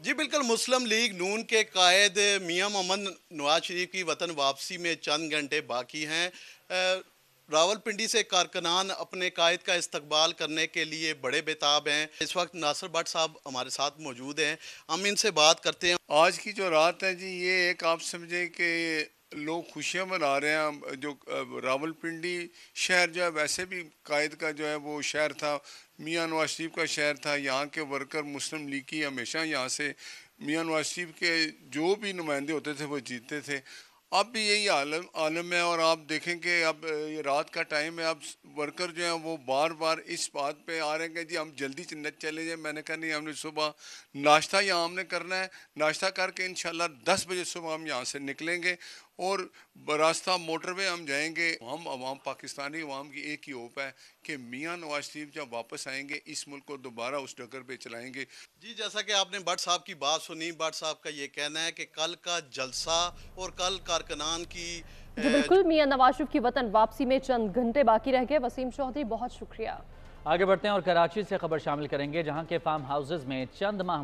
जी बिल्कुल, मुस्लिम लीग नून के कायद मियां मोहम्मद नवाज शरीफ की वतन वापसी में चंद घंटे बाकी हैं। रावलपिंडी से कारकुनान अपने कायद का इस्तकबाल करने के लिए बड़े बेताब हैं। इस वक्त नासिर भट्ट साहब हमारे साथ मौजूद हैं, हम इनसे बात करते हैं। आज की जो रात है जी, ये एक आप समझें कि लोग खुशियां मना रहे हैं। जो रावलपिंडी शहर जो है, वैसे भी कायद का जो है वो शहर था, मियां नवाज शरीफ का शहर था। यहाँ के वर्कर मुस्लिम लीग की हमेशा यहाँ से मियां नवाज शरीफ के जो भी नुमाइंदे होते थे वो जीतते थे। अब भी यही आलम आलम है। और आप देखें कि अब ये रात का टाइम है, अब वर्कर जो हैं वो बार बार इस बात पे आ रहे हैं कि जी हम जल्दी चले जाएं। मैंने कहा नहीं, हमने सुबह नाश्ता यहाँ हमने करना है। नाश्ता करके इंशाल्लाह 10 बजे सुबह हम यहाँ से निकलेंगे और रास्ता मोटरवे हम जाएंगे। हम अवाम, पाकिस्तानी अवाम की एक ही होप है कि मियां नवाज शरीफ जब वापस आएंगे इस मुल्क को दोबारा उस डगर पे चलाएंगे। जी, जैसा कि आपने भट्ट साहब की बात सुनी, भट्ट साहब का ये कहना है कि कल का जलसा और कल कारकुनान की जी बिल्कुल, मियां नवाज शरीफ की वतन वापसी में चंद घंटे बाकी रह गए। वसीम चौधरी, बहुत शुक्रिया। आगे बढ़ते हैं और कराची से खबर शामिल करेंगे, जहां के फार्म हाउसेज में चंद माह